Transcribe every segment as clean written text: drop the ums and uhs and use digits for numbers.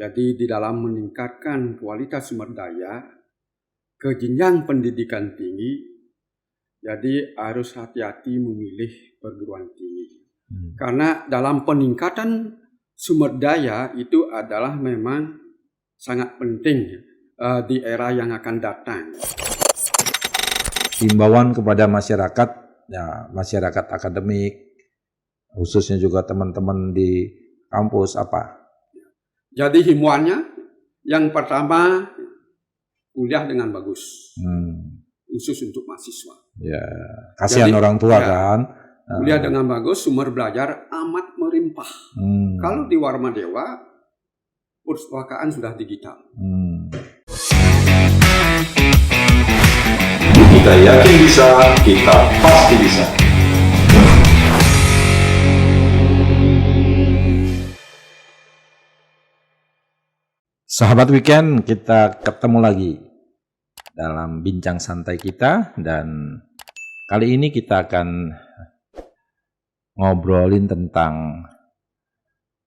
Jadi di dalam meningkatkan kualitas sumber daya ke jenjang pendidikan tinggi, jadi harus hati-hati memilih perguruan tinggi. Karena dalam peningkatan sumber daya itu adalah memang sangat penting di era yang akan datang. Himbauan kepada masyarakat, ya masyarakat akademik, khususnya juga teman-teman di kampus apa? Jadi himbauannya yang pertama, kuliah dengan bagus, khusus untuk mahasiswa. Ya, kasihan orang tua kan. Kuliah dengan bagus, sumber belajar amat melimpah. Kalau di Warmadewa, perpustakaan sudah digital. Kita yakin bisa, kita pasti bisa. Sahabat Weekend, kita ketemu lagi dalam bincang santai kita, dan kali ini kita akan ngobrolin tentang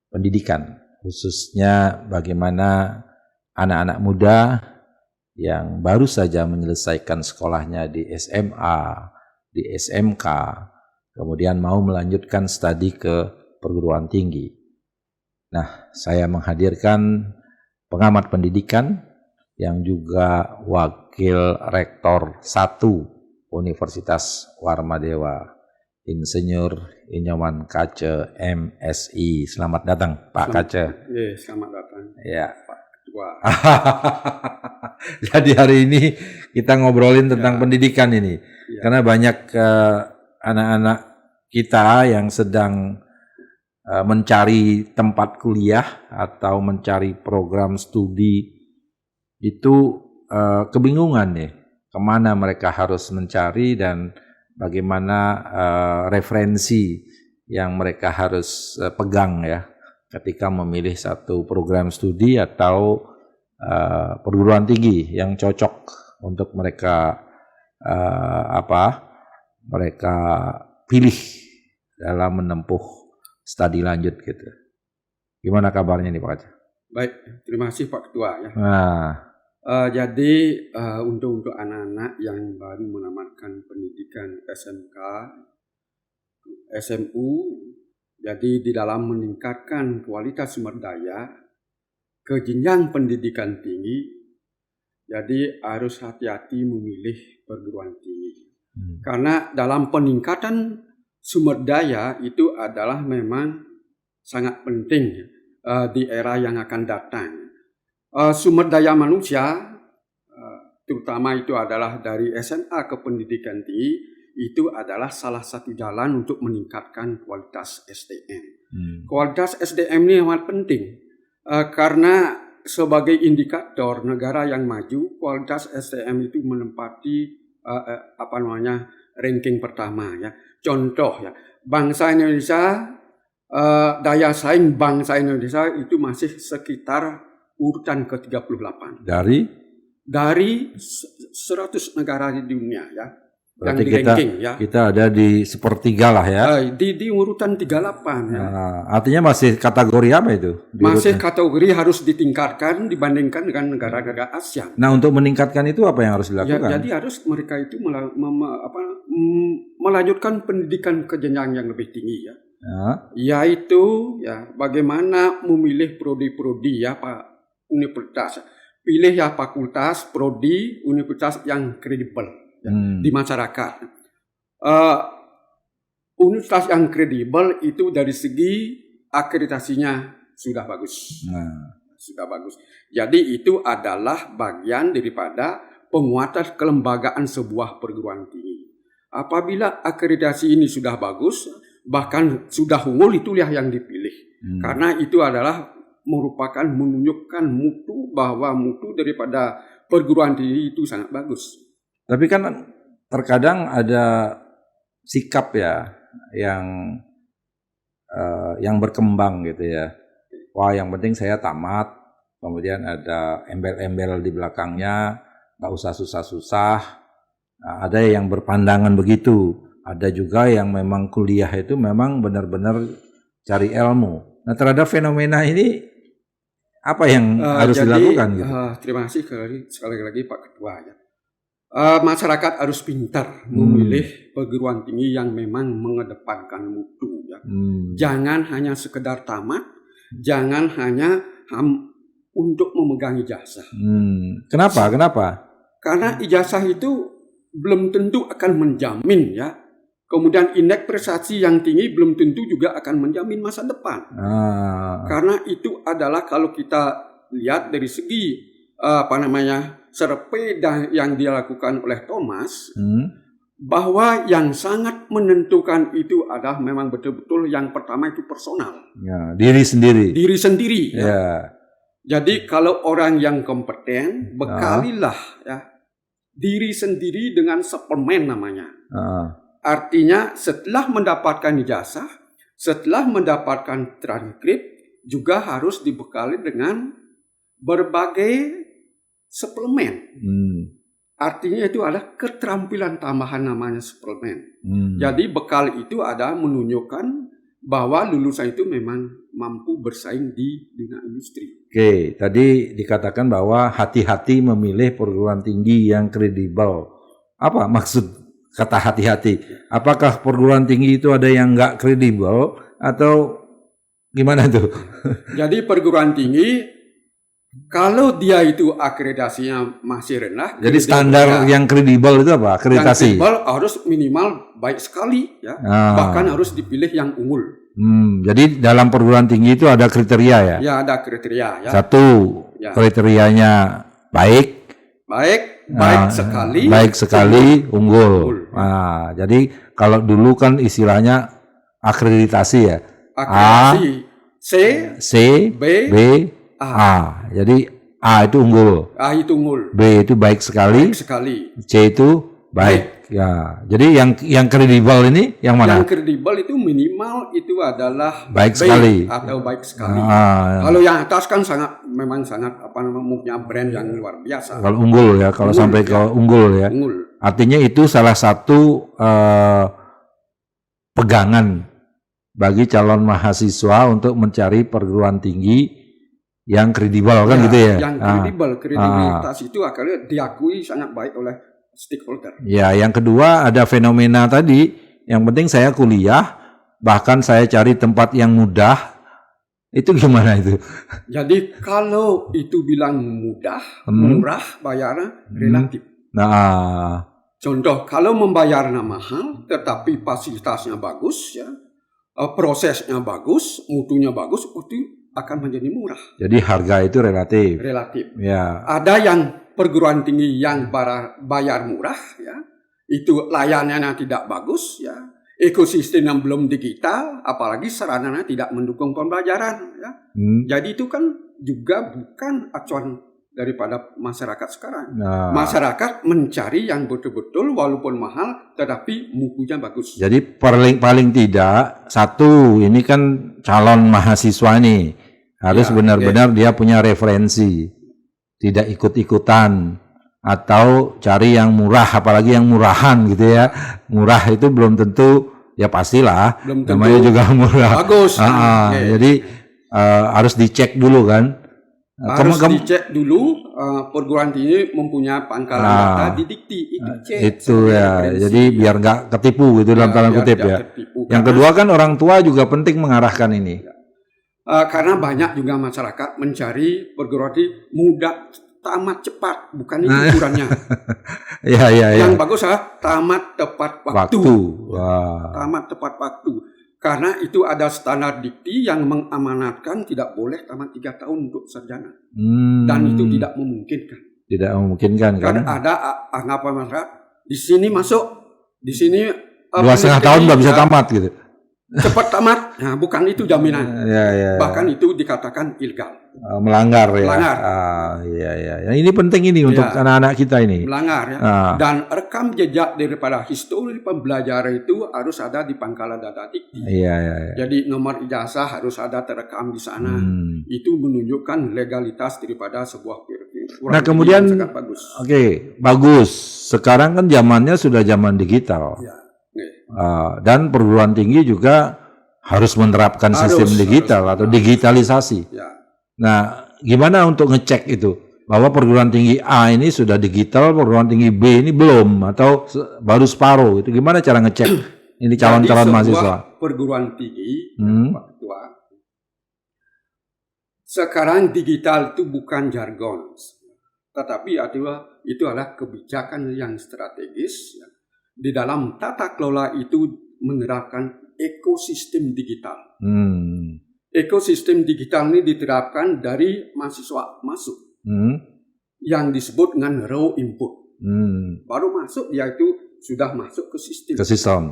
pendidikan, khususnya bagaimana anak-anak muda yang baru saja menyelesaikan sekolahnya di SMA, di SMK, kemudian mau melanjutkan studi ke perguruan tinggi. Nah, saya menghadirkan pengamat pendidikan yang juga wakil rektor 1 Universitas Warmadewa, Insinyur Inyoman Kace MSI. Selamat datang Pak Kace. Selamat datang ya Pak Ketua. Jadi hari ini kita ngobrolin tentang pendidikan ini, karena banyak anak-anak kita yang sedang mencari tempat kuliah atau mencari program studi itu kebingungan nih, kemana mereka harus mencari dan bagaimana referensi yang mereka harus pegang ya ketika memilih satu program studi atau perguruan tinggi yang cocok untuk mereka mereka pilih dalam menempuh studi lanjut gitu. Gimana kabarnya nih Pak Kace? Baik, terima kasih Pak Ketua ya. Jadi untuk anak-anak yang baru menamatkan pendidikan SMK, SMU, jadi di dalam meningkatkan kualitas sumber daya ke jenjang pendidikan tinggi, jadi harus hati-hati memilih perguruan tinggi. Karena dalam peningkatan sumber daya itu adalah memang sangat penting di era yang akan datang. Sumber daya manusia, terutama itu adalah dari SMA ke pendidikan tinggi, itu adalah salah satu jalan untuk meningkatkan kualitas SDM. Kualitas SDM ini amat penting karena sebagai indikator negara yang maju, kualitas SDM itu menempati ranking pertama ya. Contoh ya, bangsa Indonesia, daya saing bangsa Indonesia itu masih sekitar urutan ke-38 dari 100 negara di dunia ya. Berarti yang di ranking ya. Kita ada di sepertiga lah ya. Di urutan 38 ya. Artinya masih kategori apa itu? Masih kategori harus ditingkatkan dibandingkan dengan negara-negara ASEAN. Nah, untuk meningkatkan itu apa yang harus dilakukan? Jadi harus mereka itu melanjutkan pendidikan ke jenjang yang lebih tinggi ya. Yaitu ya bagaimana memilih prodi-prodi ya Pak universitas. Pilih ya fakultas, prodi, universitas yang kredibel di masyarakat. Universitas yang kredibel itu dari segi akreditasinya sudah bagus. Sudah bagus. Jadi itu adalah bagian daripada penguatan kelembagaan sebuah perguruan tinggi. Apabila akreditasi ini sudah bagus, bahkan sudah unggul, itulah yang dipilih. Karena itu adalah merupakan menunjukkan mutu, bahwa mutu daripada perguruan tinggi itu sangat bagus. Tapi kan terkadang ada sikap ya yang berkembang gitu ya. Wah, yang penting saya tamat, kemudian ada embel-embel di belakangnya, nggak usah susah-susah. Nah, ada yang berpandangan begitu. Ada juga yang memang kuliah itu memang benar-benar cari ilmu. Nah, terhadap fenomena ini Apa yang harus dilakukan gitu? Terima kasih sekali lagi Pak Ketua ya. Masyarakat harus pintar memilih perguruan tinggi yang memang mengedepankan mutu ya. Jangan hanya sekedar tamat, jangan hanya untuk memegang ijazah. Kenapa? Karena ijazah itu belum tentu akan menjamin ya. Kemudian indeks prestasi yang tinggi belum tentu juga akan menjamin masa depan. Karena itu adalah kalau kita lihat dari segi survei yang dilakukan oleh Thomas, bahwa yang sangat menentukan itu adalah memang betul-betul yang pertama itu personal. Ya, diri sendiri. Ya. Jadi kalau orang yang kompeten, bekalilah ya diri sendiri dengan suplemen namanya. Artinya setelah mendapatkan ijazah, setelah mendapatkan transkrip, juga harus dibekali dengan berbagai suplemen. Artinya itu adalah keterampilan tambahan namanya suplemen. Jadi bekal itu ada menunjukkan bahwa lulusan itu memang mampu bersaing di dunia industri. Oke, tadi dikatakan bahwa hati-hati memilih perguruan tinggi yang kredibel. Apa maksud kata hati-hati? Apakah perguruan tinggi itu ada yang nggak kredibel atau gimana tuh? Jadi perguruan tinggi kalau dia itu akreditasinya masih rendah, jadi standar yang kredibel itu apa? Akreditasi. Yang kredibel harus minimal baik sekali, ya. Bahkan harus dipilih yang unggul. Jadi dalam perguruan tinggi itu ada kriteria ya? Ya, ada kriteria. Ya. Satu, kriterianya baik sekali, unggul. Nah, jadi kalau dulu kan istilahnya akreditasi ya. Akreditasi C, B, A. Jadi A itu unggul. B itu baik sekali. C itu baik. Ya. Jadi yang kredibel ini yang mana? Yang kredibel itu minimal itu adalah baik sekali atau baik sekali. Kalau yang atas kan memang sangat punya brand yang luar biasa. Kalau unggul ya, kalau sampai ke unggul ya. Artinya itu salah satu pegangan bagi calon mahasiswa untuk mencari perguruan tinggi yang kredibel kan gitu ya. Yang kredibilitas itu akhirnya diakui sangat baik oleh stakeholder. Ya, yang kedua ada fenomena tadi, yang penting saya kuliah, bahkan saya cari tempat yang mudah. Itu gimana itu? Jadi kalau itu bilang mudah, murah bayarnya relatif. Contoh, kalau membayarnya mahal tetapi fasilitasnya bagus ya, prosesnya bagus, mutunya bagus, itu akan menjadi murah. Jadi harga itu relatif. Ya. Ada yang perguruan tinggi yang bayar murah, ya, itu layanannya tidak bagus, ya, ekosistemnya belum digital, apalagi sarananya tidak mendukung pembelajaran, ya. Jadi itu kan juga bukan acuan daripada masyarakat sekarang. Masyarakat mencari yang betul-betul walaupun mahal, tetapi mutunya bagus. Jadi paling tidak satu, ini kan calon mahasiswa nih. Harus benar-benar dia punya referensi, tidak ikut-ikutan atau cari yang murah, apalagi yang murahan gitu ya. Murah itu belum tentu, ya pastilah namanya juga murah. Bagus. Jadi harus dicek dulu kan. Harus dicek dulu perguruan tinggi mempunyai pangkalan data di Dikti. Itu ya. Jadi biar nggak ketipu gitu dalam tanda kutip ya. Yang kedua kan orang tua juga penting mengarahkan ini. Karena banyak juga masyarakat mencari perguruan tinggi mudah, tamat cepat, bukan itu ukurannya. Yang bagus adalah tamat tepat waktu. Tamat tepat waktu. Karena itu ada standar Dikti yang mengamanatkan tidak boleh tamat 3 tahun untuk sarjana. Dan itu tidak memungkinkan. Tidak memungkinkan kan? Ada anggapan masyarakat di sini masuk, di sini 2,5 tahun nggak bisa tamat gitu. Cepat tamat, nah bukan itu jaminan. Bahkan itu dikatakan ilegal. Melanggar ya. Ini penting ini untuk anak-anak kita ini. Melanggar ya. Dan rekam jejak daripada histori pembelajaran itu harus ada di pangkalan data Dikti. Jadi nomor ijazah harus ada terekam di sana. Itu menunjukkan legalitas daripada sebuah perguruan. Nah kemudian, bagus. Sekarang kan zamannya sudah zaman digital. Dan perguruan tinggi juga harus menerapkan sistem digital atau digitalisasi. Nah, gimana untuk ngecek itu bahwa perguruan tinggi A ini sudah digital, perguruan tinggi B ini belum atau baru separuh? Itu gimana cara ngecek ini calon-calon mahasiswa? Perguruan tinggi, Pak Ketua, sekarang digital itu bukan jargon, tetapi itu adalah kebijakan yang strategis. Di dalam tata kelola itu menerapkan ekosistem digital. Ekosistem digital ini diterapkan dari mahasiswa masuk, yang disebut dengan raw input. Baru masuk dia itu sudah masuk ke sistem.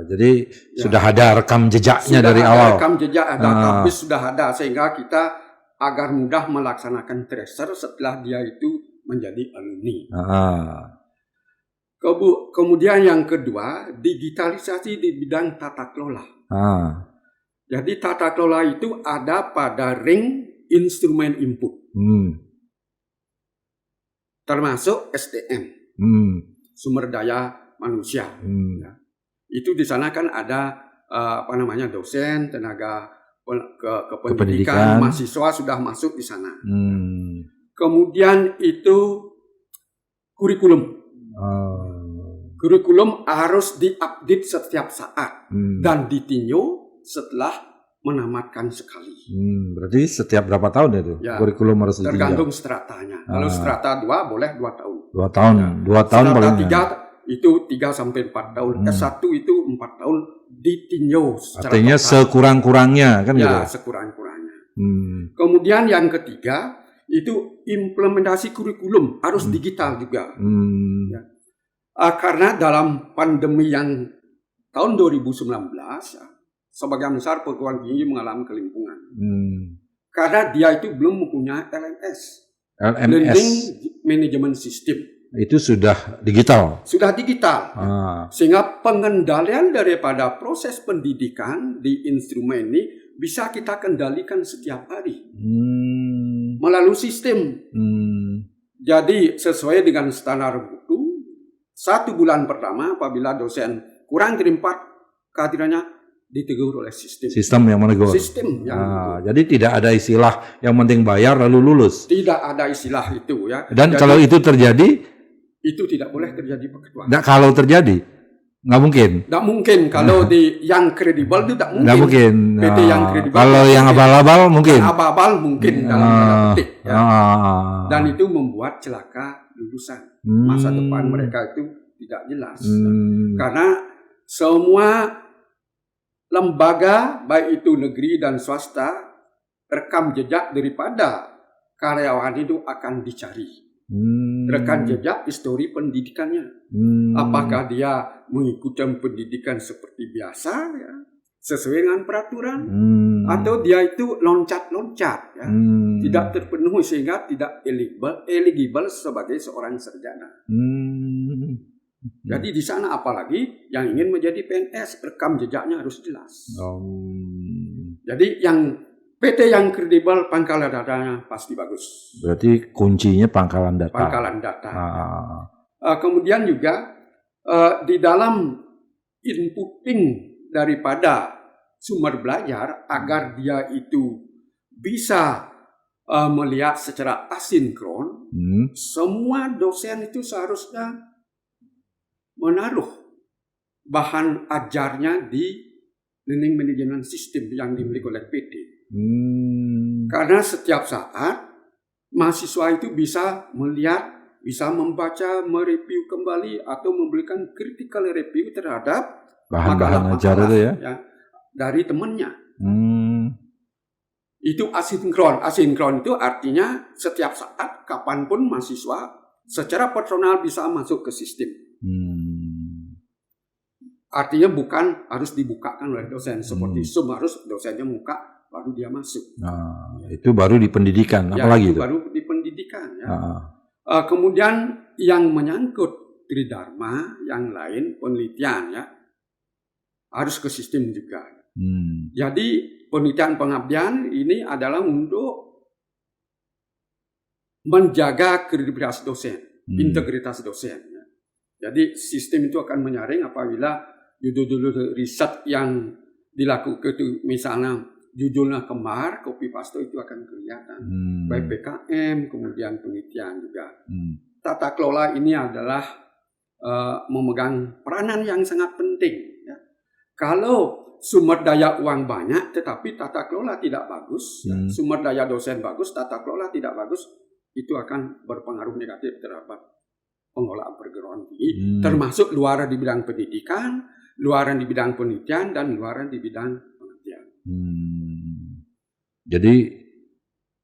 Jadi sudah ada rekam jejaknya dari awal. Rekam jejak ada, tapi sudah ada sehingga kita agar mudah melaksanakan tracer setelah dia itu menjadi alumni. Kemudian yang kedua, digitalisasi di bidang tata kelola. Jadi tata kelola itu ada pada ring instrumen input, termasuk SDM, sumber daya manusia. Ya. Itu di sana kan ada dosen, tenaga kependidikan, mahasiswa sudah masuk di sana. Kemudian itu kurikulum. Kurikulum harus diupdate setiap saat dan ditinjau setelah menamatkan sekali. Berarti setiap berapa tahun itu kurikulum harus ditinjau? Tergantung stratanya. Kalau strata 2 boleh 2 tahun. 2 tahun. 2 tahun strata paling. 3 itu 3 sampai 4 tahun. S1 itu 4 tahun ditinjau secara artinya total. Sekurang-kurangnya kan gitu. Ya, sekurang-kurangnya. Kemudian yang ketiga itu implementasi kurikulum harus digital juga. Ya. Karena dalam pandemi yang tahun 2019 sebagian besar perguruan tinggi mengalami kelimpungan. Karena dia itu belum mempunyai LMS. Learning Management System. Itu sudah digital? Sudah digital. Sehingga pengendalian daripada proses pendidikan di instrumen ini bisa kita kendalikan setiap hari. Melalui sistem. Jadi sesuai dengan standar mutu, 1 bulan pertama apabila dosen kurang dari 4 kehadirannya ditegur oleh sistem. Sistem yang menegur. Sistem yang menegur. Jadi tidak ada istilah yang penting bayar lalu lulus. Tidak ada istilah itu ya. Dan jadi, kalau itu terjadi, itu tidak boleh terjadi, Pak Ketua. Kalau terjadi, nggak mungkin. Nggak mungkin kalau di yang kredibel itu tidak mungkin. Nggak mungkin. PT yang kredibel. Kalau yang abal-abal mungkin. Abal-abal mungkin dalam tanda petik. Ya. Dan itu membuat celaka lulusan. Masa depan mereka itu tidak jelas. Karena semua lembaga baik itu negeri dan swasta rekam jejak daripada karyawan itu akan dicari. Rekam jejak histori pendidikannya. Apakah dia mengikuti pendidikan seperti biasa ya, sesuai dengan peraturan, atau dia itu loncat-loncat ya, tidak terpenuhi sehingga tidak eligible sebagai seorang sarjana. Jadi di sana apalagi yang ingin menjadi PNS, rekam jejaknya harus jelas. Jadi yang PT yang kredibel, pangkalan datanya pasti bagus. Berarti kuncinya pangkalan data. Pangkalan data. Kemudian juga di dalam inputting daripada sumber belajar agar dia itu bisa melihat secara asinkron, semua dosen itu seharusnya menaruh bahan ajarnya di Learning Management System yang dimiliki oleh PT. Karena setiap saat mahasiswa itu bisa melihat, bisa membaca, mereview kembali atau memberikan critical review terhadap bahan-bahan ajar itu ya dari temannya. Itu asinkron. Asinkron itu artinya setiap saat, kapanpun mahasiswa secara personal bisa masuk ke sistem. Artinya bukan harus dibukakan oleh dosen seperti Zoom, harus dosennya buka baru dia masuk. Itu baru di pendidikan, apalagi itu? Baru di pendidikan. Ya. Kemudian yang menyangkut tridharma, yang lain penelitian ya harus ke sistem juga. Jadi penelitian pengabdian ini adalah untuk menjaga kredibilitas dosen, integritas dosen. Ya. Jadi sistem itu akan menyaring apabila judul-judul riset yang dilakukan itu misalnya judulnya kembar, copy paste itu akan kelihatan. Baik PKM, kemudian penelitian juga. Tata kelola ini adalah memegang peranan yang sangat penting. Ya. Kalau sumber daya uang banyak, tetapi tata kelola tidak bagus, sumber daya dosen bagus, tata kelola tidak bagus, itu akan berpengaruh negatif terhadap pengelolaan perguruan tinggi, termasuk luaran di bidang pendidikan, luaran di bidang penelitian, dan luaran di bidang penelitian. Jadi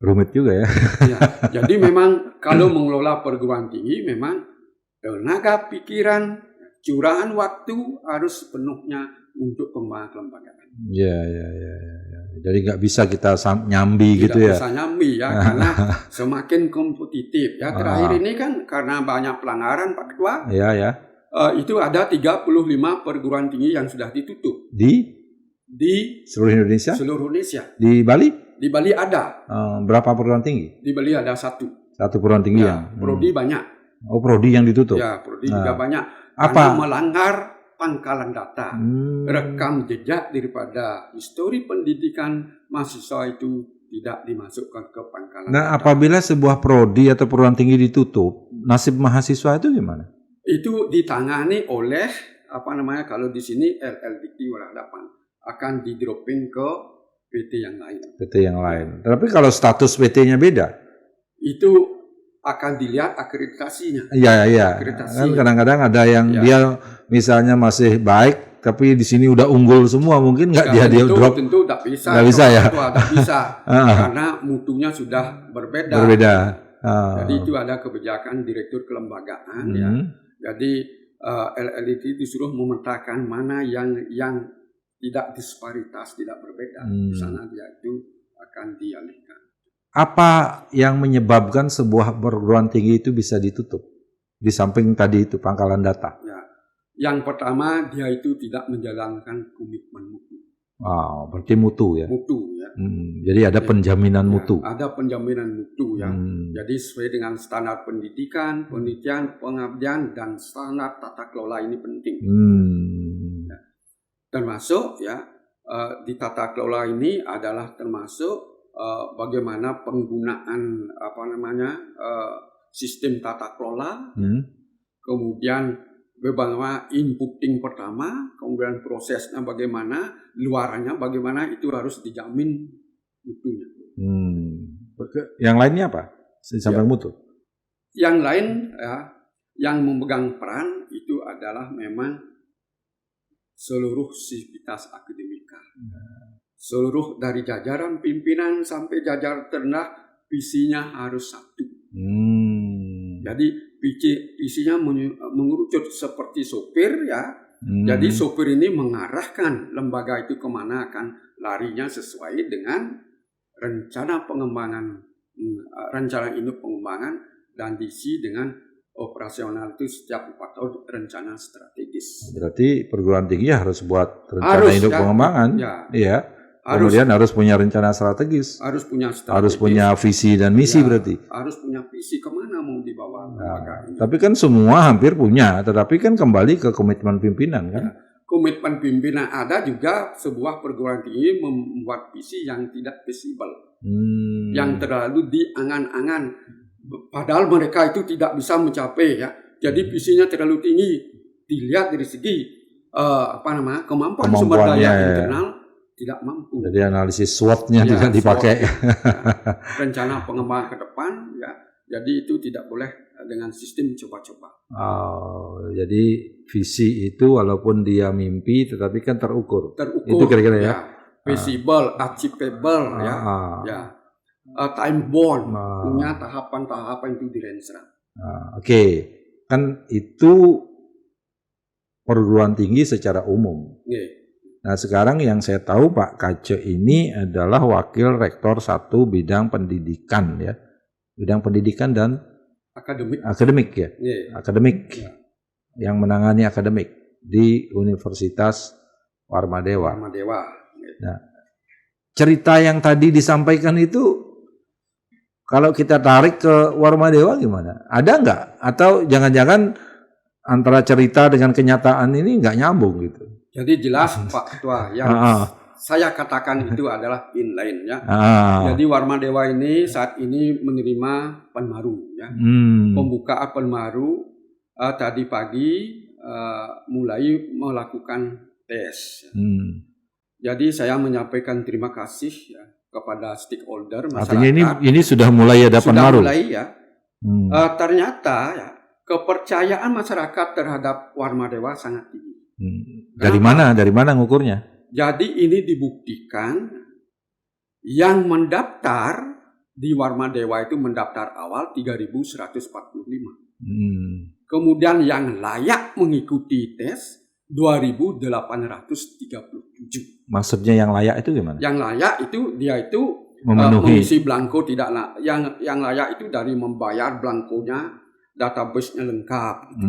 rumit juga ya. Ya, jadi memang kalau mengelola perguruan tinggi, memang tenaga pikiran, curahan waktu harus sepenuhnya untuk pengembangan kelembagaan. Ya. Jadi nggak bisa kita nyambi gitu ya. Tidak bisa nyambi ya, karena semakin kompetitif. Ya, terakhir ini kan karena banyak pelanggaran, Pak Ketua. Ya. Itu ada 35 perguruan tinggi yang sudah ditutup. Di seluruh Indonesia? Seluruh Indonesia. Di Bali? Di Bali ada. Berapa perguruan tinggi? Di Bali ada satu. Satu perguruan tinggi ya. Prodi banyak. Oh, prodi yang ditutup? Ya, prodi juga banyak. Apa? Karena melanggar pangkalan data. Rekam jejak daripada histori pendidikan mahasiswa itu tidak dimasukkan ke pangkalan data. Data. Apabila sebuah prodi atau perguruan tinggi ditutup, nasib mahasiswa itu gimana? Itu ditangani oleh kalau di sini LLDT Walahdapan akan di-dropping ke PT yang lain. PT yang lain. Tapi kalau status PT-nya beda? Itu akan dilihat akreditasinya. Iya. Kan kadang-kadang ada yang dia misalnya masih baik, tapi di sini udah unggul semua, mungkin nggak dia drop? Tentu tidak bisa. Nggak bisa ya? Tidak bisa, karena mutunya sudah berbeda. Jadi itu ada kebijakan direktur kelembagaan ya. Jadi LLDT disuruh memetakan mana yang tidak disparitas, tidak berbeda. Di sana dia itu akan dialihkan. Apa yang menyebabkan sebuah perguruan tinggi itu bisa ditutup? Di samping tadi itu pangkalan data. Ya. Yang pertama, dia itu tidak menjalankan komitmen mutu. Berarti mutu ya? Mutu ya. Jadi ada penjaminan mutu? Ada penjaminan mutu ya. Jadi sesuai dengan standar pendidikan, penelitian, pengabdian, dan standar tata kelola ini penting. Ya. Termasuk ya, di tata kelola ini adalah termasuk bagaimana penggunaan sistem tata kelola, kemudian bagaimana inputting pertama, kemudian prosesnya bagaimana, luarannya bagaimana, itu harus dijamin mutunya. Yang lainnya apa? Sampai mutu? Yang lain ya, yang memegang peran itu adalah memang seluruh sivitas akademika. Seluruh dari jajaran pimpinan sampai jajaran terendah, visinya harus satu. Jadi visinya mengerucut seperti sopir ya. Jadi sopir ini mengarahkan lembaga itu kemana akan larinya sesuai dengan rencana pengembangan, rencana induk pengembangan, dan diisi dengan operasional itu setiap 4 tahun rencana strategis. Berarti perguruan tinggi harus buat rencana induk pengembangan. Iya. Kemudian harus punya rencana strategis. Harus punya strategis. Harus punya visi dan misi berarti. Harus punya visi kemana mau dibawa lembaga ini. Tapi kan semua hampir punya, tetapi kan kembali ke komitmen pimpinan kan. Komitmen pimpinan ada juga, sebuah perguruan tinggi membuat visi yang tidak visible. Yang terlalu diangan-angan. Padahal mereka itu tidak bisa mencapai ya. Jadi visinya terlalu tinggi. Dilihat dari segi kemampuan sumber daya internal. Tidak mampu. Jadi analisis SWOT-nya tidak dipakai. Rencana pengembangan ke depan ya. Jadi itu tidak boleh dengan sistem coba-coba. Jadi visi itu walaupun dia mimpi tetapi kan terukur. Itu kira-kira ya. Visible, achievable ya. Time bound, punya tahapan-tahapan itu direncanakan. Oke. Kan itu perguruan tinggi secara umum. Nah sekarang yang saya tahu Pak Kace ini adalah Wakil Rektor 1 bidang pendidikan ya. Bidang pendidikan dan akademik ya. Akademik. Yang menangani akademik di Universitas Warmadewa. Nah, cerita yang tadi disampaikan itu kalau kita tarik ke Warmadewa gimana? Ada nggak? Atau jangan-jangan antara cerita dengan kenyataan ini nggak nyambung gitu? Jadi jelas Pak Ketua, yang saya katakan itu adalah inline ya. Jadi Warma Dewa ini saat ini menerima Penmaru ya. Pembukaan Penmaru tadi pagi mulai melakukan tes. Jadi saya menyampaikan terima kasih ya kepada stakeholder masyarakat. Artinya ini sudah mulai ada Penmaru. Sudah mulai ya. Ternyata ya kepercayaan masyarakat terhadap Warma Dewa sangat tinggi. Dari mana ngukurnya? Jadi ini dibuktikan yang mendaftar di Warma Dewa itu mendaftar awal 3.145. Kemudian yang layak mengikuti tes 2.837. Maksudnya yang layak itu gimana? Yang layak itu dia itu memenuhi mengisi belangko tidak yang layak itu dari membayar belangkonya, database-nya lengkap gitu.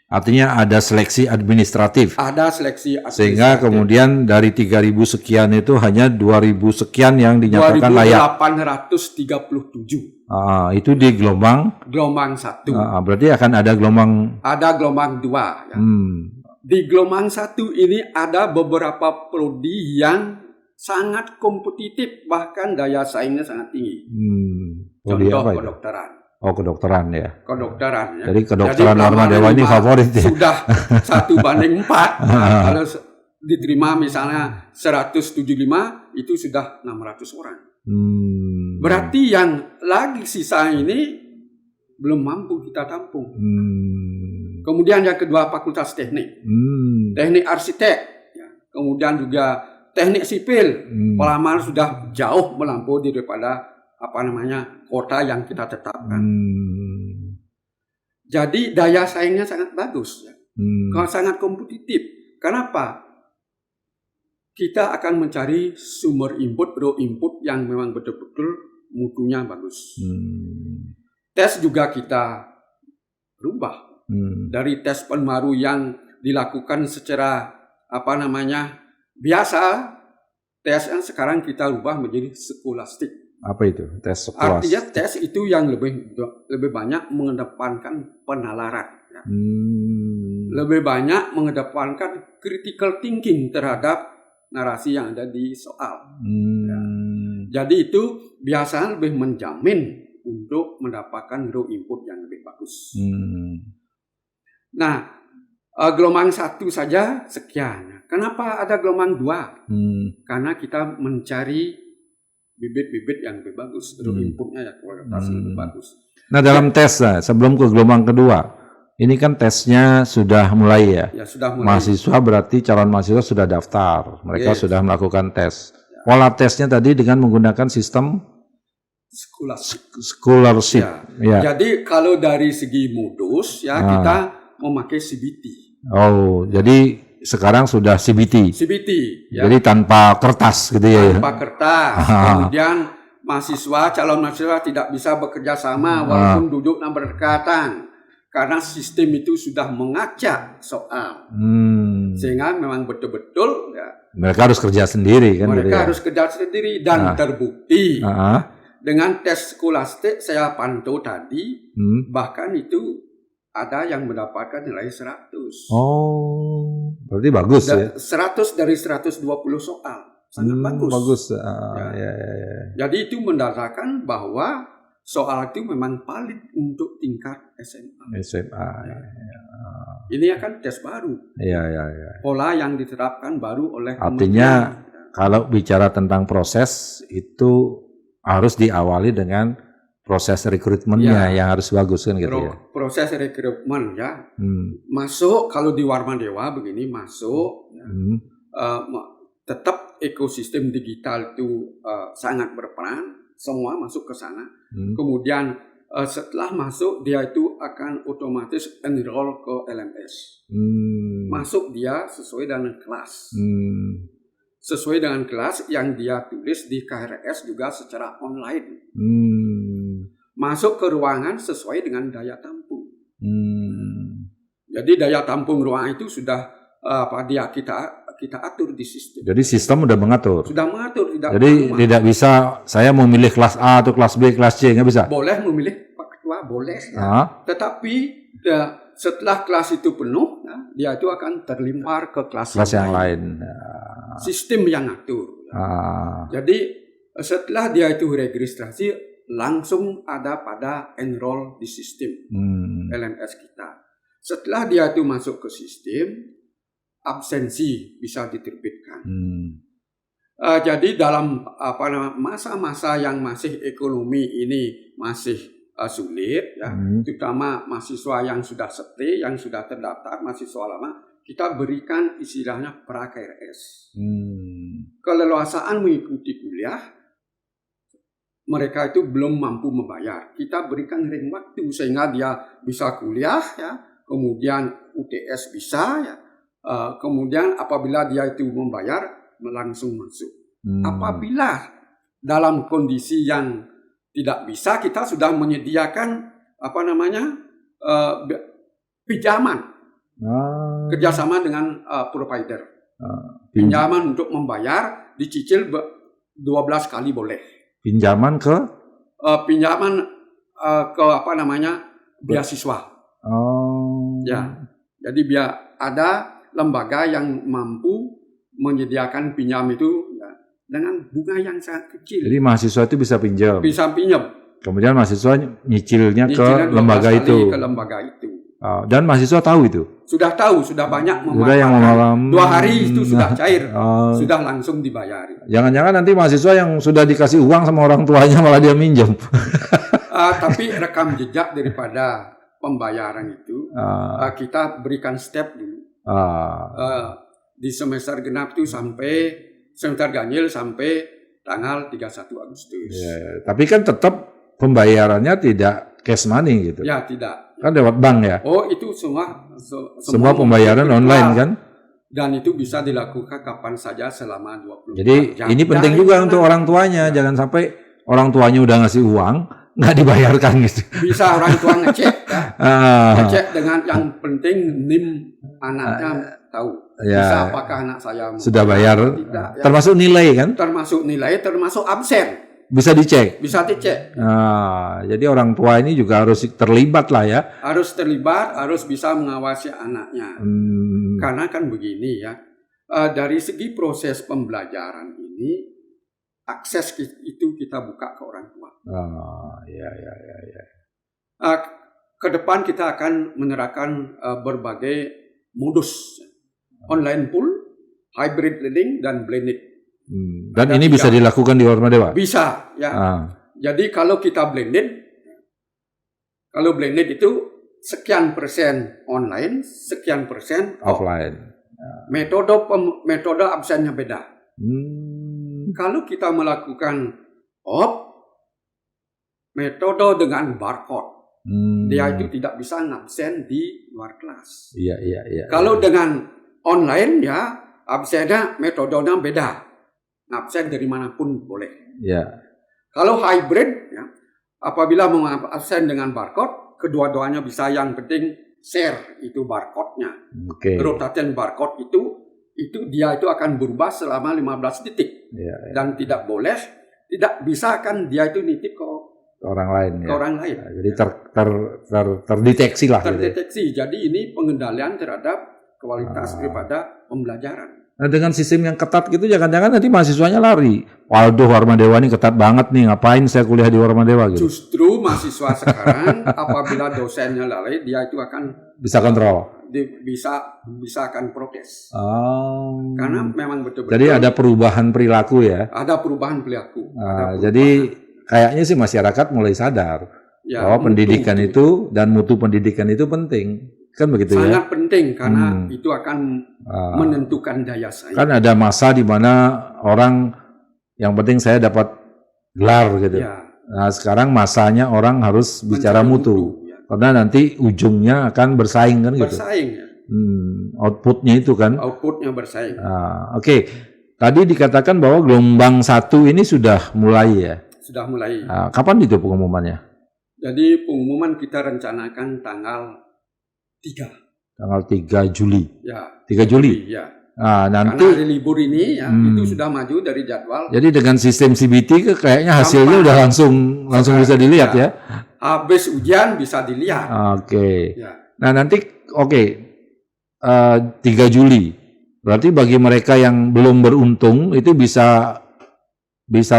Artinya ada seleksi administratif. Ada seleksi administratif. Sehingga kemudian dari 3.000 sekian itu hanya 2.000 sekian yang dinyatakan layak. 2.837. Itu di gelombang 1. Berarti akan ada gelombang 2 ya. Di gelombang 1 ini ada beberapa prodi yang sangat kompetitif, bahkan daya saingnya sangat tinggi. Contoh kedokteran. Kedokteran ya. Kedokteran ya. Jadi kedokteran Warma Dewa ini favorit ya. Sudah 1:4. Kalau diterima misalnya 175 itu sudah 600 orang. Berarti yang lagi sisa ini belum mampu kita tampung. Kemudian yang kedua fakultas teknik. Teknik arsitek. Ya. Kemudian juga teknik sipil. Pelamar sudah jauh melampaui daripada kota yang kita tetapkan. Jadi daya saingnya sangat bagus ya. Sangat kompetitif. Kenapa? Kita akan mencari sumber input, raw input yang memang betul-betul mutunya bagus. Tes juga kita rubah. Dari tes Penmaru yang dilakukan secara biasa, tes yang sekarang kita rubah menjadi skolastik. Apa itu tes sekolah? Artinya tes itu yang lebih banyak mengedepankan penalaran. Ya. Lebih banyak mengedepankan critical thinking terhadap narasi yang ada di soal. Ya. Jadi itu biasanya lebih menjamin untuk mendapatkan raw input yang lebih bagus. Nah, gelombang 1 saja sekian. Kenapa ada gelombang 2? Karena kita mencari bibit-bibit yang lebih bagus, raw inputnya ya kualitas lebih bagus. Nah dalam tes sebelum ke gelombang kedua, ini kan tesnya sudah mulai ya. Ya sudah mulai. Mahasiswa berarti calon mahasiswa sudah daftar, mereka sudah melakukan tes. Pola tesnya tadi dengan menggunakan sistem scholarship. Ya. Jadi kalau dari segi modus ya kita memakai CBT. Jadi sekarang sudah CBT ya. Jadi tanpa kertas gitu ya. Tanpa kertas. Kemudian calon mahasiswa tidak bisa bekerja sama walaupun duduk dan berdekatan. Karena sistem itu sudah mengacak soal. Sehingga memang betul-betul ya, mereka harus kerja sendiri kan. Mereka harus kerja sendiri dan terbukti. Dengan tes skolastik saya pantau tadi bahkan itu ada yang mendapatkan nilai 100. Berarti bagus ya. 100 dari 120 soal. Sangat bagus. Bagus. Ya. Jadi itu mendasarkan bahwa soal itu memang valid untuk tingkat SMA. Ya. Ini akan tes baru. Ya. Pola yang diterapkan baru oleh artinya kalau bicara tentang proses itu harus diawali dengan proses rekrutmennya yang harus bagus kan gitu ya. Proses rekrutmen ya. Masuk kalau di Warma Dewa begini masuk tetap ekosistem digital itu sangat berperan, semua masuk ke sana. Kemudian setelah masuk dia itu akan otomatis enroll ke LMS. Masuk dia sesuai dengan kelas. Sesuai dengan kelas yang dia tulis di KRS juga secara online. Masuk ke ruangan sesuai dengan daya tampung. Jadi daya tampung ruangan itu sudah kita atur di sistem. Jadi sistem udah mengatur. Sudah mengatur. Tidak bisa saya memilih kelas A atau kelas B, kelas C, nggak bisa. Boleh memilih Pak Ketua, boleh. Tetapi setelah kelas itu penuh, ya, dia itu akan terlimpar ke kelas yang lain. Sistem yang ngatur. Jadi setelah dia itu registrasi, langsung ada pada enroll di sistem LMS kita. Setelah dia itu masuk ke sistem, absensi bisa diterbitkan. Jadi dalam masa-masa yang masih ekonomi ini masih sulit, ya, terutama mahasiswa yang sudah stay, yang sudah terdaftar, mahasiswa lama, kita berikan istilahnya pra-KRS. Keleluasaan mengikuti kuliah, mereka itu belum mampu membayar. Kita berikan ring waktu sehingga dia bisa kuliah, ya, kemudian UTS bisa, ya, kemudian apabila dia itu membayar, langsung masuk. Apabila dalam kondisi yang tidak bisa, kita sudah menyediakan pinjaman, kerjasama dengan provider, pinjaman untuk membayar, dicicil 12 kali boleh. Pinjaman ke beasiswa. Ya, jadi biar ada lembaga yang mampu menyediakan pinjam itu, ya, dengan bunga yang sangat kecil. Jadi mahasiswa itu bisa pinjam. Bisa pinjam. Kemudian mahasiswa nyicilnya ke lembaga itu. Dan mahasiswa tahu itu. Sudah tahu, sudah banyak memanfaatkan. 2 hari itu sudah cair, sudah langsung dibayar. Jangan-jangan nanti mahasiswa yang sudah dikasih uang sama orang tuanya malah dia minjem. Tapi rekam jejak daripada pembayaran itu kita berikan step dulu. Di semester genap itu sampai semester ganjil sampai tanggal 31 Agustus. Ya, tapi kan tetap pembayarannya tidak cash money gitu. Ya, tidak. Kan lewat bank ya? Oh, itu semua pembayaran online kan? Dan itu bisa dilakukan kapan saja selama 20 Jadi jam. Ini penting juga untuk orang tuanya. Jangan sampai orang tuanya udah ngasih uang, nggak dibayarkan gitu. Bisa orang tua ngecek, ya. Ngecek dengan yang penting NIM anaknya tahu. Ya, bisa apakah anak saya sudah bayar, tidak, ya. Termasuk nilai kan? Termasuk nilai, termasuk absen. Bisa dicek. Bisa dicek. Jadi orang tua ini juga harus terlibat lah ya. Harus terlibat, harus bisa mengawasi anaknya. Karena kan begini ya, dari segi proses pembelajaran ini, akses itu kita buka ke orang tua. Ya. Ke depan kita akan menerapkan berbagai modus, online pool, hybrid learning, dan blended. Dan ini bisa dilakukan di Warmadewa? Bisa, ya. Jadi kalau kita blended itu sekian persen online, sekian persen offline. Metode absennya beda. Kalau kita melakukan metode dengan barcode, dia itu tidak bisa ngabsen di luar kelas. Iya. Kalau dengan online, ya, absennya metodenya beda. Absen dari manapun boleh. Ya. Kalau hybrid, ya, apabila mau absen dengan barcode, kedua-duanya bisa. Yang penting share itu barcode-nya. Rotating barcode itu dia itu akan berubah selama 15 detik. Ya. Dan tidak bisa kan dia itu nitip ke orang lain. Ke orang lain. Jadi terdeteksi lah. Terdeteksi. Gitu. Jadi ini pengendalian terhadap kualitas daripada pembelajaran. Nah, dengan sistem yang ketat gitu, jangan-jangan nanti mahasiswanya lari. Waduh, Warmadewa ini ketat banget nih, ngapain saya kuliah di Warmadewa gitu. Justru mahasiswa sekarang apabila dosennya lalai, dia itu akan bisa kontrol. Bisa akan protes. Karena memang betul-betul. Jadi ada perubahan perilaku ya. Ada perubahan perilaku. Jadi kayaknya sih masyarakat mulai sadar bahwa pendidikan itu dan mutu pendidikan itu penting. Kan begitu. Sangat penting karena itu akan menentukan daya saing. Kan ada masa di mana orang yang penting saya dapat gelar gitu. Ya. Nah, sekarang masanya orang harus bicara mutu. Ya. Karena nanti ujungnya akan bersaing kan gitu. Bersaing ya. Outputnya itu kan. Outputnya bersaing. Oke. Tadi dikatakan bahwa gelombang 1 ini sudah mulai ya. Sudah mulai. Kapan itu pengumumannya? Jadi pengumuman kita rencanakan tanggal 3. Tanggal 3 Juli. Ya. 3 Juli. Ya. Nanti karena hari libur ini ya, itu sudah maju dari jadwal. Jadi dengan sistem CBT kayaknya hasilnya udah langsung bisa dilihat ya. Habis ujian bisa dilihat. Oke. Ya. Nah nanti 3 Juli. Berarti bagi mereka yang belum beruntung itu bisa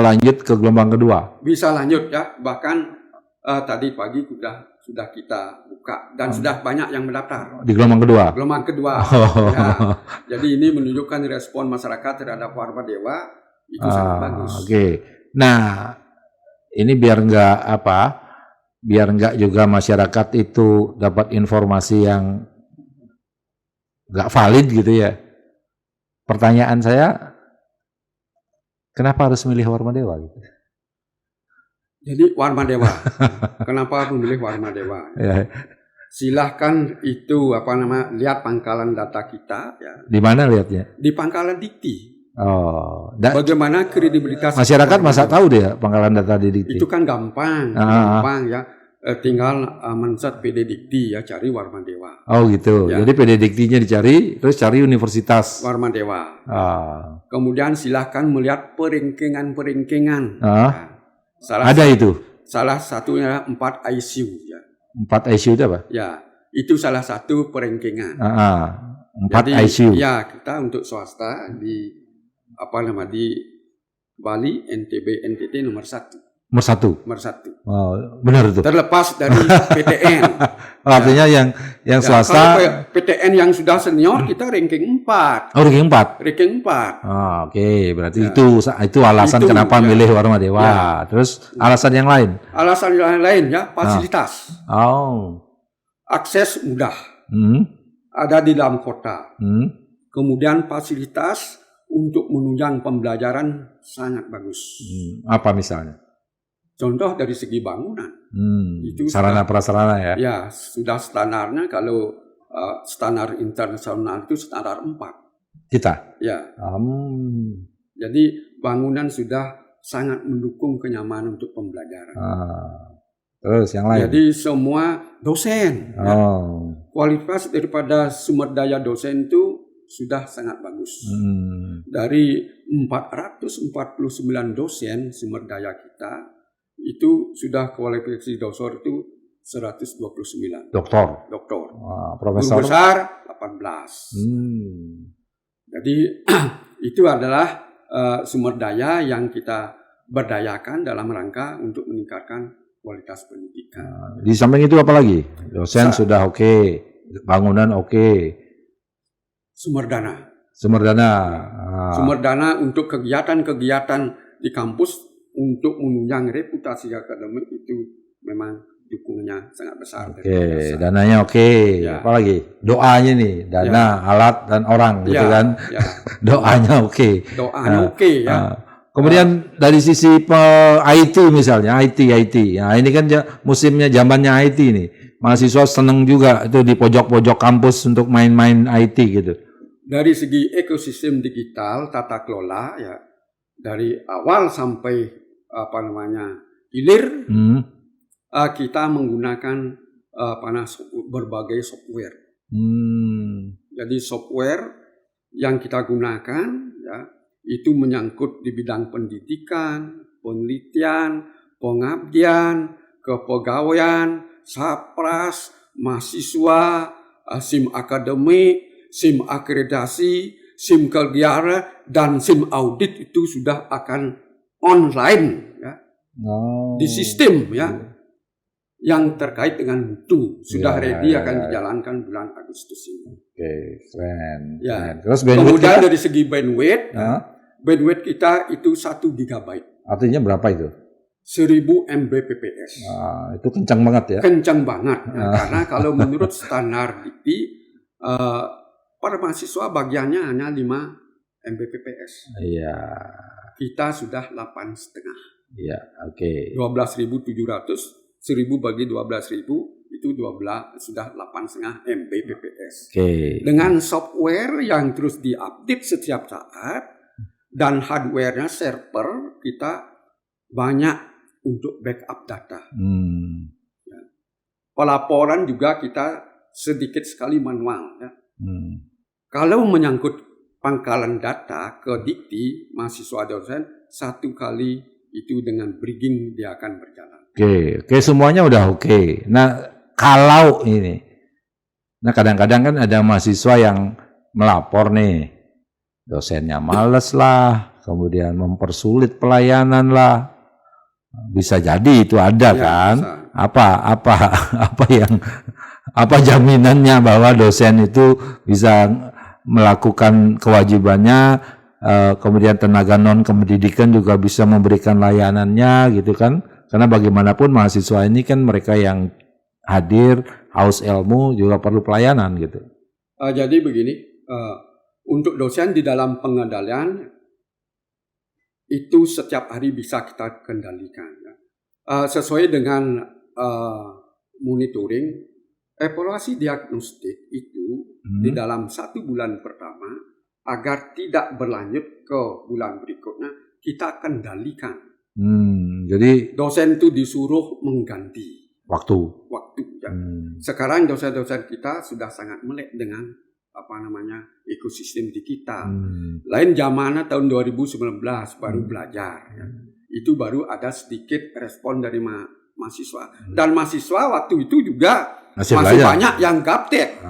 lanjut ke gelombang kedua. Bisa lanjut ya, bahkan tadi pagi sudah kita buka dan sudah banyak yang mendaftar. Di gelombang kedua? Gelombang kedua. Ya. Jadi ini menunjukkan respon masyarakat terhadap Warma Dewa itu sangat bagus. Oke. Nah, ini biar enggak juga masyarakat itu dapat informasi yang enggak valid gitu ya. Pertanyaan saya, kenapa harus milih Warma Dewa gitu? Jadi Warma Dewa. Kenapa memilih Warma Dewa? Ya. Silahkan itu lihat pangkalan data kita ya. Di mana lihatnya? Di pangkalan Dikti. Bagaimana kredibilitas masyarakat masa tahu deh pangkalan data di Dikti? Itu kan gampang ya. Tinggal men-search PD Dikti ya, cari Warma Dewa. Oh gitu. Ya. Jadi PD Diktinya dicari, terus cari universitas Warma Dewa. Kemudian silahkan melihat peringkingan. Salah satunya 4 ICU ya. 4 ICU itu apa? Ya, itu salah satu peringkingan. 4 Jadi, ICU. Ya, kita untuk swasta di Bali, NTB, NTT nomor 1. Nomor satu. Oh, benar itu. Terlepas dari PTN. Artinya yang swasta. Kalau PTN yang sudah senior kita ranking 4. Oh, ranking 4. Ranking 4. Oke. Berarti itu alasan kenapa milih Warma Dewa. Ya. Terus alasan yang lain? Alasan yang lain ya, fasilitas. Akses mudah. Ada di dalam kota. Kemudian fasilitas untuk menunjang pembelajaran sangat bagus. Apa misalnya? Contoh dari segi bangunan, itu sarana prasarana ya? Ya, sudah standarnya kalau standar internasional itu standar 4. Kita? Ya. Jadi bangunan sudah sangat mendukung kenyamanan untuk pembelajaran. Terus yang lain? Jadi semua dosen, ya, kualitas daripada sumber daya dosen itu sudah sangat bagus. Dari 449 dosen sumber daya kita, itu sudah kualifikasi doktor itu 129. Doktor. Profesor. Guru besar 18. Jadi itu adalah sumber daya yang kita berdayakan dalam rangka untuk meningkatkan kualitas pendidikan. Di samping itu apa lagi? Dosen sudah oke, bangunan oke. Sumber dana. Sumber dana untuk kegiatan-kegiatan di kampus untuk menunjang reputasi akademik itu memang dukungannya sangat besar. Dananya ya. Apalagi doanya nih, dana, alat dan orang gitu kan. Ya. Doanya Doanya ya. Kemudian dari sisi IT misalnya, IT. Nah, ini kan musimnya zamannya IT nih. Mahasiswa seneng juga itu di pojok-pojok kampus untuk main-main IT gitu. Dari segi ekosistem digital, tata kelola ya, dari awal sampai hilir, kita menggunakan berbagai software. Jadi software yang kita gunakan ya, itu menyangkut di bidang pendidikan, penelitian, pengabdian, kepegawaian, sapras, mahasiswa, SIM akademik, SIM akreditasi, SIM kerjara, dan SIM audit itu sudah akan online ya. Di sistem ya. Yang terkait dengan mutu sudah ready akan dijalankan bulan Agustus ini. Keren. Ya. Terus kemudian dari segi bandwidth, bandwidth kita itu 1 GB. Artinya berapa itu? 1000 Mbps. Itu kencang banget ya? Kencang banget. Ya, karena kalau menurut standar Dikti, para mahasiswa bagiannya hanya 5 Mbps. Iya. Kita sudah 8,5. Iya, oke. 12.700, 1000 bagi 12.000 itu sudah 8,5 Mbps. Dengan software yang terus diupdate setiap saat dan hardware-nya server kita banyak untuk backup data. Ya. Pelaporan juga kita sedikit sekali manual. Ya. Kalau menyangkut pangkalan data ke Dikti, mahasiswa dosen 1 kali itu dengan bridging dia akan berjalan. Oke, semuanya udah oke. Nah, kalau ini Nah kadang-kadang kan ada mahasiswa yang melapor nih, dosennya males lah, kemudian mempersulit pelayanan lah. Bisa jadi itu ada Ya, kan? bisa. Apa jaminannya bahwa dosen itu bisa melakukan kewajibannya, kemudian tenaga non pendidikan juga bisa memberikan layanannya gitu kan? Karena bagaimanapun mahasiswa ini kan mereka yang hadir, haus ilmu juga perlu pelayanan gitu. Jadi begini, untuk dosen di dalam pengendalian itu setiap hari bisa kita kendalikan. Sesuai dengan monitoring, evaluasi diagnostik itu di dalam 1 bulan pertama agar tidak berlanjut ke bulan berikutnya kita kendalikan. Jadi Dosen itu disuruh mengganti waktu. ya. Sekarang dosen-dosen kita sudah sangat melek dengan ekosistem di kita. Lain zamannya tahun 2019 baru belajar. Ya. Itu baru ada sedikit respon dari mahasiswa. Dan mahasiswa waktu itu juga masih banyak yang gaptek.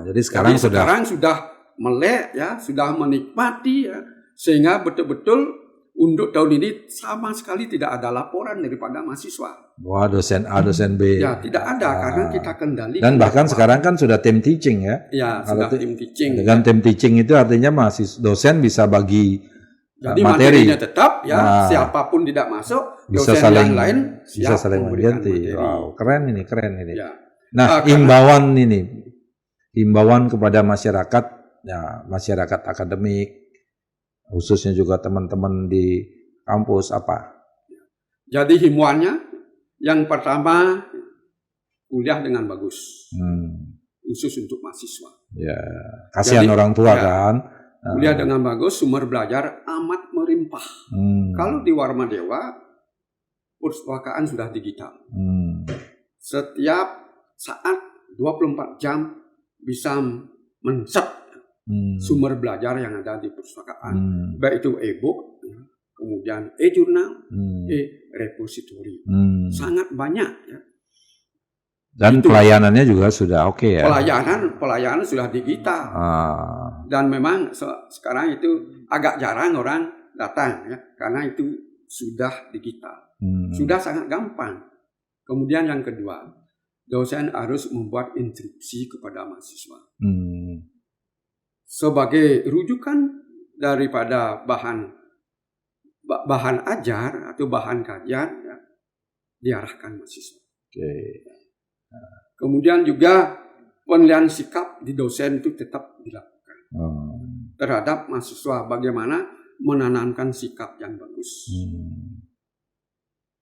Jadi sekarang sudah melek ya, sudah menikmati ya, sehingga betul-betul untuk tahun ini sama sekali tidak ada laporan daripada mahasiswa. Wah, dosen A, dosen B. Ya, tidak ada karena kita kendalikan. Dan bahkan sekarang kan sudah tim teaching ya. Ya, sudah tim teaching. Dengan tim teaching itu artinya dosen bisa bagi jadi materi. materinya tetap ya, siapapun tidak masuk, bisa dosen saling, yang lain bisa saling mengganti. materi. Wow, keren ini. Ya. Nah, himbauan kepada masyarakat, ya masyarakat akademik, khususnya juga teman-teman di kampus apa? Jadi himbauannya yang pertama kuliah dengan bagus, khusus untuk mahasiswa. Ya, kasihan orang tua kan. Kuliah dengan bagus, sumber belajar amat melimpah. Kalau di Warmadewa, perpustakaan sudah digital. Setiap saat 24 jam bisa men-set sumber belajar yang ada di perpustakaan. Baik itu e-book, kemudian e-jurnal, e-repository. Sangat banyak ya. Dan itu, pelayanannya juga sudah oke ya. Pelayanan sudah digital. Dan memang sekarang itu agak jarang orang datang ya, karena itu sudah digital. Sudah sangat gampang. Kemudian yang kedua, dosen harus membuat instruksi kepada mahasiswa. Sebagai rujukan daripada bahan ajar atau bahan kajian ya, diarahkan mahasiswa. Kemudian juga penilaian sikap di dosen itu tetap dilakukan terhadap mahasiswa, bagaimana menanamkan sikap yang bagus.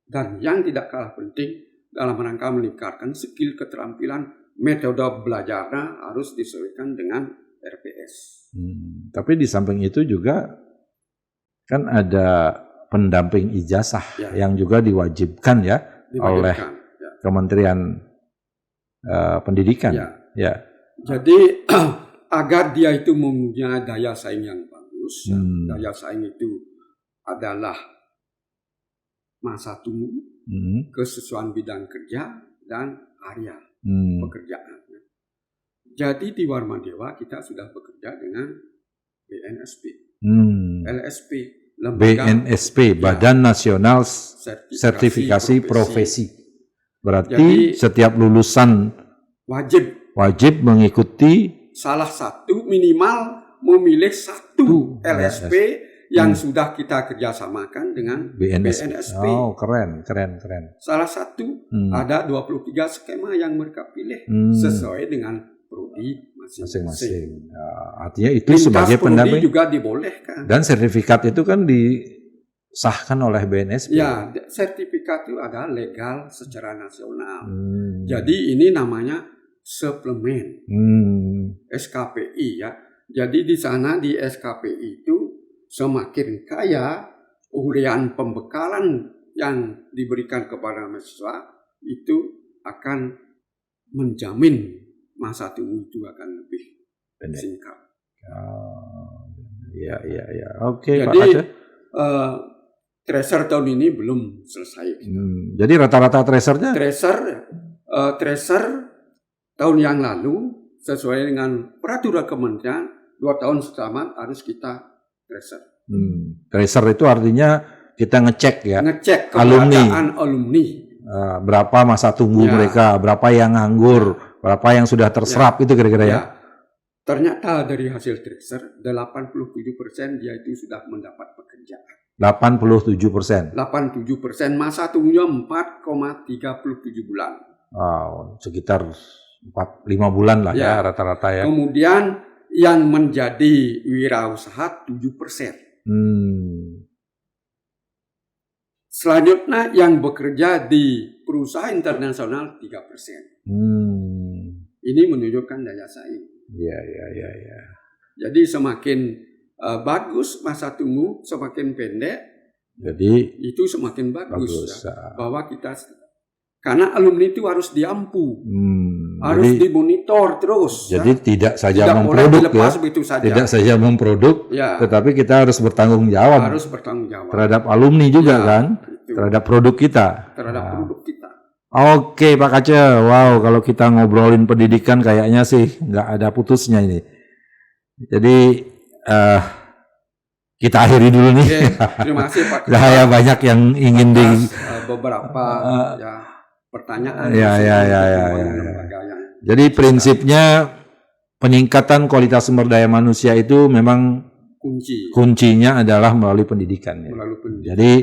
Dan yang tidak kalah penting dalam rangka meningkatkan skill keterampilan, metode belajarnya harus disesuaikan dengan RPS. Tapi di samping itu juga kan ada pendamping ijazah yang juga diwajibkan ya oleh Kementerian Pendidikan. Ya. Jadi agar dia itu mempunyai daya saing yang bagus, daya saing itu adalah masa tunggu, kesesuaian bidang kerja dan area pekerjaan. Jadi di Warmadewa kita sudah bekerja dengan BNSP, LSP, BNSP, Badan Nasional Sertifikasi Profesi. Berarti jadi, setiap lulusan wajib mengikuti salah satu, minimal memilih satu LSP yang sudah kita kerjasamakan dengan BNSP. Oh, keren. Salah satu, ada 23 skema yang mereka pilih sesuai dengan prodi masing-masing. Artinya itu sebagai pendamping juga dibolehkan. Dan sertifikat itu kan disahkan oleh BNSP. Ya, sertifikat itu ada legal secara nasional. Jadi ini namanya suplemen SKPI ya. Jadi di sana di SKPI itu semakin kaya uraian pembekalan yang diberikan kepada mahasiswa itu akan menjamin masa tunggu itu akan lebih singkat. Iya. Oke, jadi, Pak Aceh. Tracer tahun ini belum selesai. Jadi rata-rata tracernya? Tracer tahun yang lalu sesuai dengan peraturan kementerian 2 tahun setelah harus kita tracer. Tracer itu artinya kita ngecek ya. Ngecek alumni. keberadaan alumni. Berapa masa tunggu mereka, berapa yang nganggur, berapa yang sudah terserap itu kira-kira ya. Ternyata dari hasil tracer 87% dia itu sudah mendapat pekerjaan. 87%. 87% masa tunggunya 4,37 bulan. Wow, sekitar 4-5 bulan lah ya rata-rata ya. Kemudian yang menjadi wirausaha 7%. Selanjutnya yang bekerja di perusahaan internasional 3%. Ini menunjukkan daya saing. Iya. Jadi semakin bagus masa tunggu, semakin pendek. Jadi itu semakin bagus. Ya. Bahwa kita, karena alumni itu harus diampu, harus jadi, dimonitor terus. Jadi tidak saja tidak memproduk saja. Tidak saja memproduk, tetapi kita harus bertanggung jawab. Harus bertanggung jawab terhadap alumni juga kan, itu. Terhadap produk kita. Produk kita. Oke Pak Kace, wow kalau kita ngobrolin pendidikan kayaknya sih nggak ada putusnya ini. Jadi kita akhiri dulu nih. Terima kasih Pak. Saya banyak yang ingin beberapa pertanyaan. Ya. Jadi prinsipnya peningkatan kualitas sumber daya manusia itu memang kuncinya adalah melalui pendidikan. Jadi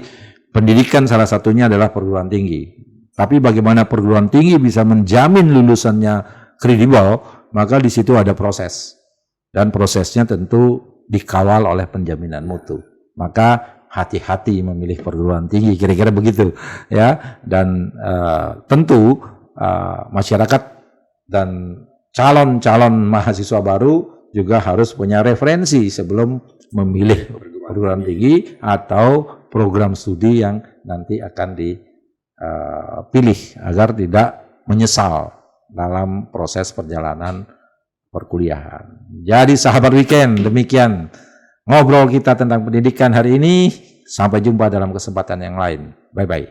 pendidikan salah satunya adalah perguruan tinggi. Tapi bagaimana perguruan tinggi bisa menjamin lulusannya kredibel, maka di situ ada proses. Dan prosesnya tentu dikawal oleh penjaminan mutu. Maka hati-hati memilih perguruan tinggi, kira-kira begitu ya. Dan tentu masyarakat dan calon-calon mahasiswa baru juga harus punya referensi sebelum memilih perguruan tinggi atau program studi yang nanti akan dipilih agar tidak menyesal dalam proses perjalanan perkuliahan. Jadi sahabat weekend, demikian ngobrol kita tentang pendidikan hari ini. Sampai jumpa dalam kesempatan yang lain. Bye-bye.